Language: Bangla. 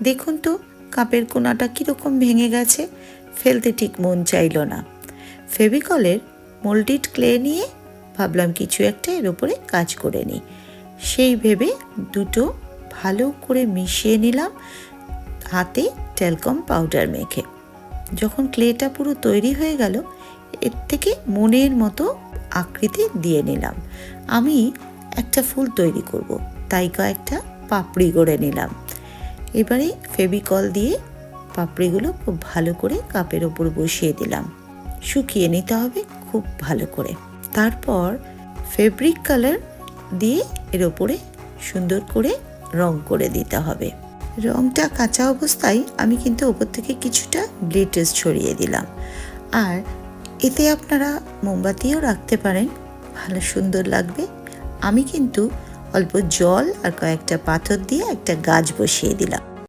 দেখুন তো কাপের কোনাটা কীরকম ভেঙে গেছে, ফেলতে ঠিক মন চাইল না। ফেভিকলের মোল্ডেড ক্লে নিয়ে ভাবলাম কিছু একটা এর ওপরে কাজ করে নিই। সেই ভেবে দুটো ভালো করে মিশিয়ে নিলাম হাতে ট্যালকম পাউডার মেখে। যখন ক্লেটা পুরো তৈরি হয়ে গেল, এর থেকে মনের মতো আকৃতি দিয়ে নিলাম। আমি একটা ফুল তৈরি করব, তাই কয়েকটা পাপড়ি গড়ে নিলাম। এবারে ফেভিকল দিয়ে পাপড়িগুলো খুব ভালো করে কাপের ওপর বসিয়ে দিলাম। শুকিয়ে নিতে হবে খুব ভালো করে। তারপর ফেব্রিক কালার দিয়ে এর ওপরে সুন্দর করে রং করে দিতে হবে। রংটা কাঁচা অবস্থায় আমি কিন্তু ওপর থেকে কিছুটা গ্লিটার ছড়িয়ে দিলাম। আর এতে আপনারা মোমবাতিও রাখতে পারেন, ভালো সুন্দর লাগবে। আমি কিন্তু অল্প জল আর কয়েকটা পাথর দিয়ে একটা গাছ বসিয়ে দিলাম।